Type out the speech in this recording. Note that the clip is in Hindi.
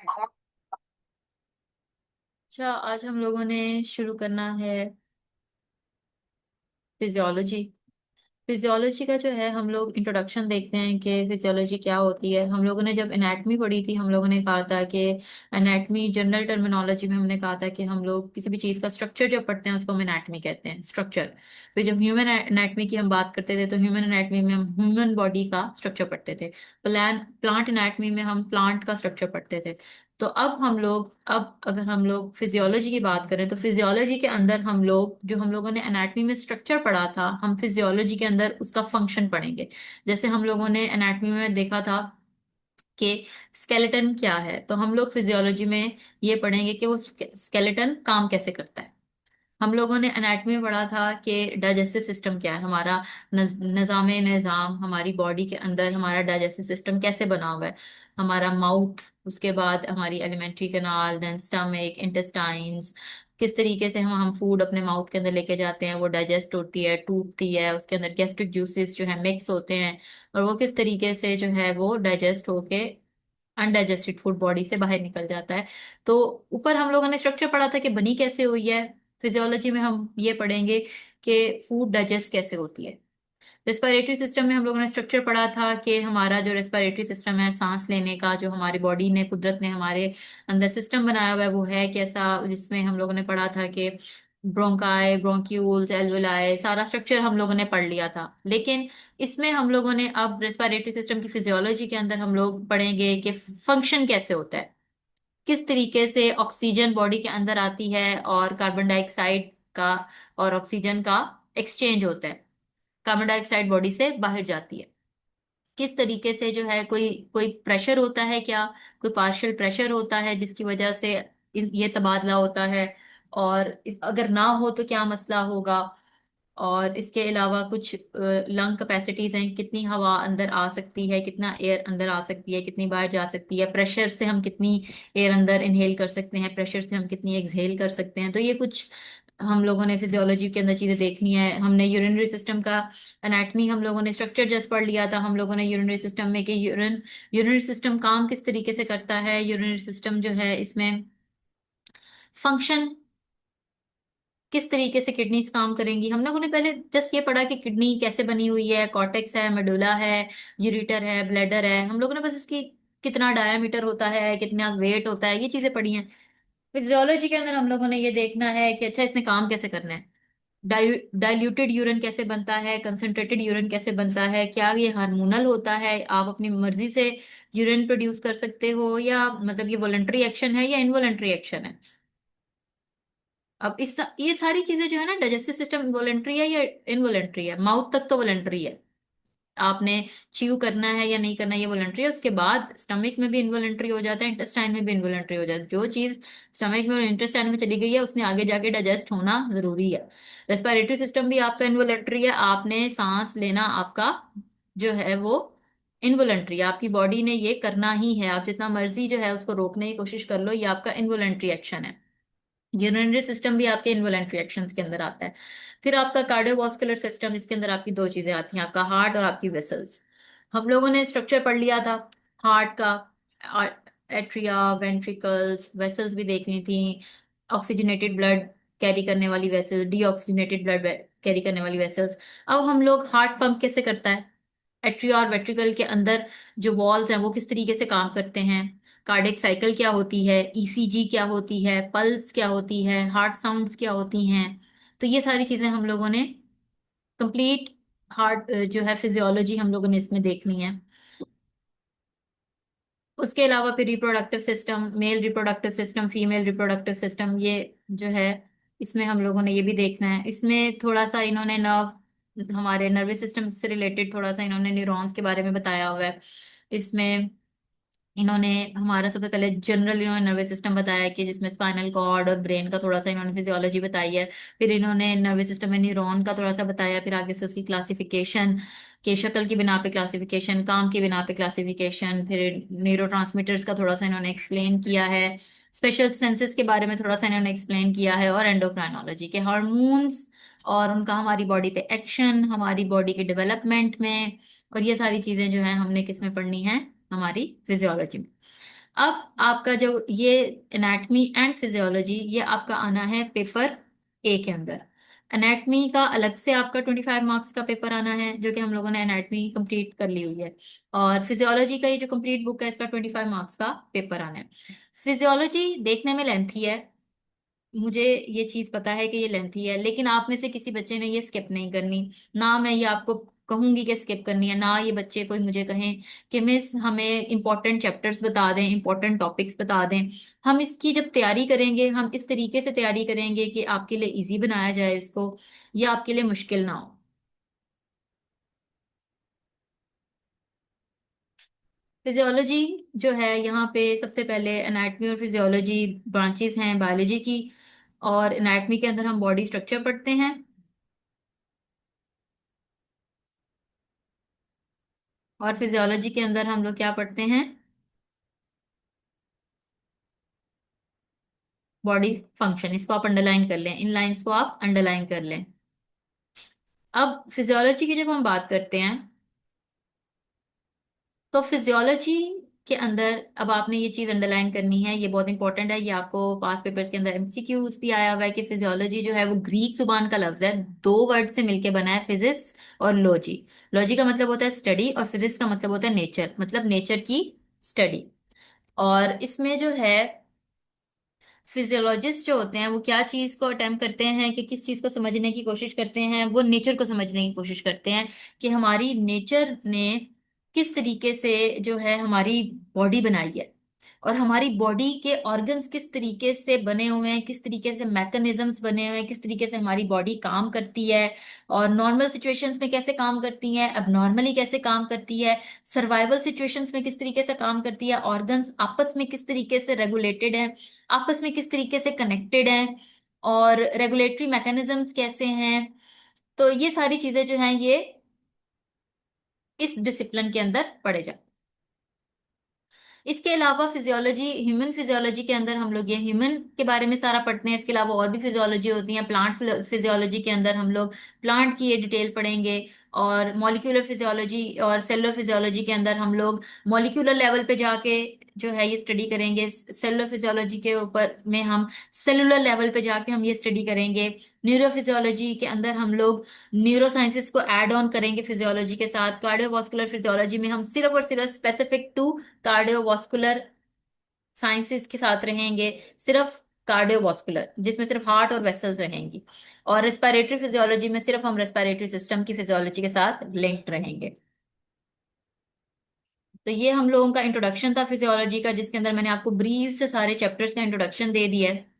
अच्छा, आज हम लोगों ने शुरू करना है फिजियोलॉजी। फिजियोलॉजी का जो है हम लोग इंट्रोडक्शन देखते हैं कि फिजियोलॉजी क्या होती है। हम लोगों ने जब एनाटमी पढ़ी थी हम लोगों ने कहा था कि एनाटमी जनरल टर्मिनोलॉजी में हमने कहा था कि हम लोग किसी भी चीज़ का स्ट्रक्चर जब पढ़ते हैं उसको हम एनाटमी कहते हैं, स्ट्रक्चर। फिर जब ह्यूमन एनाटमी की हम बात करते थे तो ह्यूमन एनाटमी में हम ह्यूमन बॉडी का स्ट्रक्चर पढ़ते थे। प्लांट एनाटमी में हम प्लांट का स्ट्रक्चर पढ़ते थे। तो अब अगर हम लोग फिजियोलॉजी की बात करें तो फिजियोलॉजी के अंदर हम लोगों ने एनाटमी में स्ट्रक्चर पढ़ा था, हम फिजियोलॉजी के अंदर उसका फंक्शन पढ़ेंगे। जैसे हम लोगों ने एनाटमी में देखा था कि स्केलेटन क्या है, तो हम लोग फिजियोलॉजी में ये पढ़ेंगे कि वो स्केलेटन काम कैसे करता है। हम लोगों ने एनाटमी में पढ़ा था कि डाइजेस्टिव सिस्टम क्या है, हमारा निज़ाम निज़ाम हमारी बॉडी के अंदर हमारा डाइजेस्टिव सिस्टम कैसे बना हुआ है। हमारा माउथ, उसके बाद हमारी elementary canal, then stomach, intestines, किस तरीके से हम फूड अपने माउथ के अंदर लेके जाते हैं, वो डाइजेस्ट होती है, टूटती है, उसके अंदर गैस्ट्रिक जूसेस जो है मिक्स होते हैं, और वो किस तरीके से जो है वो डाइजेस्ट होके अनडाइजेस्टेड फूड बॉडी से बाहर निकल जाता है। तो ऊपर हम लोगों ने स्ट्रक्चर पढ़ा था कि बनी कैसे हुई है। फिजियोलॉजी में हम ये पढ़ेंगे कि फूड डाइजेस्ट कैसे होती है। रेस्पिरेटरी सिस्टम में हम लोगों ने स्ट्रक्चर पढ़ा था कि हमारा जो रेस्पिरेटरी सिस्टम है, सांस लेने का जो हमारी बॉडी ने, कुदरत ने हमारे अंदर सिस्टम बनाया हुआ है वो है कैसा, जिसमें हम लोगों ने पढ़ा था कि ब्रोंकाई, ब्रोंक्यूल्स, एल्वुलाई, सारा स्ट्रक्चर हम लोगों ने पढ़ लिया था। लेकिन इसमें हम लोगों ने अब रेस्पिरेटरी सिस्टम की फिजियोलॉजी के अंदर हम लोग पढ़ेंगे कि फंक्शन कैसे होता है, किस तरीके से ऑक्सीजन बॉडी के अंदर आती है और कार्बन डाइऑक्साइड का और ऑक्सीजन का एक्सचेंज होता है, कार्बन डाइऑक्साइड बॉडी से बाहर जाती है। किस तरीके से जो है कोई कोई प्रेशर होता है क्या, कोई पार्शियल प्रेशर होता है जिसकी वजह से ये तबादला होता है, और अगर ना हो तो क्या मसला होगा। और इसके अलावा कुछ लंग कैपेसिटीज हैं, कितनी हवा अंदर आ सकती है, कितना एयर अंदर आ सकती है, कितनी बाहर जा सकती है, प्रेशर से हम कितनी एयर अंदर इनहेल कर सकते हैं, प्रेशर से हम कितनी एक्सहेल कर सकते हैं। तो ये कुछ हम लोगों ने फिजियोलॉजी के अंदर चीजें देखनी है। हमने यूरिनरी सिस्टम का एनाटमी हम लोगों ने स्ट्रक्चर जस्ट पढ़ लिया था। हम लोगों ने यूरिनरी सिस्टम में कि यूरिनरी सिस्टम काम किस तरीके से करता है, यूरिनरी सिस्टम जो है इसमें फंक्शन किस तरीके से किडनीज काम करेंगी। हम लोगों ने पहले जस्ट ये पढ़ा कि किडनी कैसे बनी हुई है, कॉर्टेक्स है, मेडुला है, यूरिटर है, ब्लैडर है। हम लोगों ने बस इसकी कितना डायामीटर होता है, कितना वेट होता है, ये चीजें पढ़ी हैं। फिजियोलॉजी के अंदर हम लोगों ने ये देखना है कि अच्छा इसने काम कैसे करना है, डाइल्यूटेड यूरिन कैसे बनता है, कंसंट्रेटेड यूरिन कैसे बनता है, क्या ये हार्मोनल होता है, आप अपनी मर्जी से यूरिन प्रोड्यूस कर सकते हो, या मतलब ये वॉलंटरी एक्शन है या इनवॉलंटरी एक्शन है। अब ये सारी चीजें जो है ना, डाइजेस्टिव सिस्टम वॉलंटरी है या इनवॉलंटरी है, माउथ तक तो वॉलंटरी है, आपने च्यू करना है या नहीं करना ये वॉलंटरी है। उसके बाद स्टमक में भी इनवॉलंटरी हो जाता है, इंटेस्टाइन में भी इनवॉलंटरी हो जाता है। जो चीज स्टमक में और इंटेस्टाइन में चली गई है उसने आगे जाके डाइजेस्ट होना जरूरी है। रेस्पिरेटरी सिस्टम भी आपका इनवॉलंटरी है, आपने सांस लेना आपका जो है वो इनवॉलंटरी, आपकी बॉडी ने ये करना ही है, आप जितना मर्जी जो है उसको रोकने की कोशिश कर लो, ये आपका इनवॉलंटरी एक्शन है। यूरिनरी सिस्टम भी आपके इनवॉलेंट्री एक्शंस के अंदर आता है। फिर आपका कार्डियोवास्कुलर सिस्टम, इसके अंदर आपकी दो चीजें आती हैं, आपका हार्ट और आपकी वेसल्स। हम लोगों ने स्ट्रक्चर पढ़ लिया था हार्ट का, एट्रिया, वेंट्रिकल्स, वेसल्स भी देखनी थी, ऑक्सीजनेटेड ब्लड कैरी करने वाली वेसल्स, डीऑक्सीजनेटेड ब्लड कैरी करने वाली वेसल्स। अब हम लोग हार्ट पंप कैसे करता है, एट्रिया और वेंट्रिकल के अंदर जो वॉल्स हैं वो किस तरीके से काम करते हैं, कार्डियक साइकिल क्या होती है, ईसीजी क्या होती है, पल्स क्या होती है, हार्ट साउंड्स क्या होती हैं। तो ये सारी चीजें हम लोगों ने कंप्लीट हार्ट जो है फिजियोलॉजी हम लोगों ने इसमें देखनी है। उसके अलावा फिर reproductive system, male reproductive system, female reproductive system, ये जो है इसमें हम लोगों ने ये भी देखना है। इसमें थोड़ा सा इन्होंने नर्व, हमारे नर्वस सिस्टम से रिलेटेड थोड़ा सा इन्होंने न्यूरॉन्स के बारे में बताया हुआ है। इसमें इन्होंने हमारा सबसे पहले जनरल इन्होंने नर्वस सिस्टम बताया कि जिसमें स्पाइनल कॉर्ड और ब्रेन का थोड़ा सा इन्होंने फिजियोलॉजी बताई है। फिर इन्होंने नर्वस सिस्टम में न्यूरॉन का थोड़ा सा बताया, फिर आगे से उसकी क्लासिफिकेशन, के शक्ल की बिना पे क्लासिफिकेशन, काम की बिना पे क्लासिफिकेशन, फिर न्यूरोट्रांसमीटर्स का थोड़ा सा इन्होंने एक्सप्लेन किया है, स्पेशल सेंसेस के बारे में थोड़ा सा इन्होंने एक्सप्लेन किया है, और एंडोक्राइनोलॉजी के हार्मोन्स और उनका हमारी बॉडी पे एक्शन, हमारी बॉडी के डेवलपमेंट में, और ये सारी चीजें जो है हमने किस में पढ़नी है, हमारी फिजियोलॉजी में। अब आपका जो ये एनाटमी एंड फिजियोलॉजी, ये आपका आना है पेपर ए के अंदर। एनाटमी का अलग से आपका 25 मार्क्स का पेपर आना है, जो कि हम लोगों ने एनाटमी कंप्लीट कर ली हुई है। और फिजियोलॉजी का ये जो कंप्लीट बुक है, इसका 25 मार्क्स का पेपर आना है। फिजियोलॉजी देखने में लेंथी है, मुझे ये चीज पता है कि ये लेंथी है, लेकिन आप में से किसी बच्चे ने ये स्किप नहीं करनी। ना मैं ये आपको कहूंगी कि स्किप करनी है, ना ये बच्चे कोई मुझे कहें कि मिस हमें इंपॉर्टेंट चैप्टर्स बता दें, इंपॉर्टेंट टॉपिक्स बता दें। हम इसकी जब तैयारी करेंगे, हम इस तरीके से तैयारी करेंगे कि आपके लिए इजी बनाया जाए इसको, या आपके लिए मुश्किल ना हो। फिजियोलॉजी जो है, यहाँ पे सबसे पहले एनाटमी और फिजियोलॉजी ब्रांचेस हैं बायोलॉजी की। और एनाटमी के अंदर हम बॉडी स्ट्रक्चर पढ़ते हैं, और फिजियोलॉजी के अंदर हम लोग क्या पढ़ते हैं, बॉडी फंक्शन। इसको आप अंडरलाइन कर लें, इन लाइंस को आप अंडरलाइन कर लें। अब फिजियोलॉजी की जब हम बात करते हैं, तो फिजियोलॉजी के अंदर अब आपने ये चीज अंडरलाइन करनी है, ये बहुत इंपॉर्टेंट है। ये आपको पास पेपर्स के अंदर एमसीक्यूज भी आया हुआ है कि फिजियोलॉजी जो है वो ग्रीक जुबान का लफ्ज है, दो वर्ड से मिलके बना है, फिजिक्स और लॉजी। लॉजी का मतलब होता है स्टडी, और फिजिक्स का मतलब होता है नेचर, मतलब नेचर की स्टडी। और इसमें जो है फिजियोलॉजिस्ट जो होते हैं, वो क्या चीज को अटेम्प्ट करते हैं, कि किस चीज को समझने की कोशिश करते हैं, वो नेचर को समझने की कोशिश करते हैं कि हमारी नेचर ने किस तरीके से जो है हमारी बॉडी बनाई है, और हमारी बॉडी के ऑर्गन्स किस तरीके से बने हुए हैं, किस तरीके से मैकेनिज्म्स बने हुए हैं, किस तरीके से हमारी बॉडी काम करती है, और नॉर्मल सिचुएशंस में कैसे काम करती है, अब नॉर्मली कैसे काम करती है, सर्वाइवल सिचुएशंस में किस तरीके से काम करती है, ऑर्गन्स आपस में किस तरीके से रेगुलेटेड हैं, आपस में किस तरीके से कनेक्टेड हैं, और रेगुलेटरी मैकेनिज्म्स कैसे हैं। तो ये सारी चीजें जो हैं, ये इस डिसिप्लिन के अंदर पढ़े जाते हैं। इसके अलावा फिजियोलॉजी, ह्यूमन फिजियोलॉजी के अंदर हम लोग ये ह्यूमन के बारे में सारा पढ़ते हैं। इसके अलावा और भी फिजियोलॉजी होती है। प्लांट फिजियोलॉजी के अंदर हम लोग प्लांट की ये डिटेल पढ़ेंगे। और मॉलिक्यूलर फिजियोलॉजी और सेलुलर फिजियोलॉजी के अंदर हम लोग मॉलिक्यूलर लेवल पे जाके जो है ये स्टडी करेंगे। सेलुलर फिजियोलॉजी के ऊपर में हम सेलुलर लेवल पे जाके हम ये स्टडी करेंगे। न्यूरोफिजियोलॉजी के अंदर हम लोग न्यूरो साइंसेस को ऐड ऑन करेंगे फिजियोलॉजी के साथ। कार्डियोवास्कुलर फिजियोलॉजी में हम सिर्फ और सिर्फ स्पेसिफिक टू कार्डियोवास्कुलर साइंसेस के साथ रहेंगे, सिर्फ कार्डियोवास्कुलर, जिसमें सिर्फ हार्ट और वेसल्स रहेंगी। और रेस्पिरेटरी फिजियोलॉजी में सिर्फ हम रेस्पिरेटरी सिस्टम की फिजियोलॉजी के साथ लिंक्ड रहेंगे। तो ये हम लोगों का इंट्रोडक्शन था फिजियोलॉजी का, जिसके अंदर मैंने आपको ब्रीफ से सारे चैप्टर्स का इंट्रोडक्शन दे दिया है।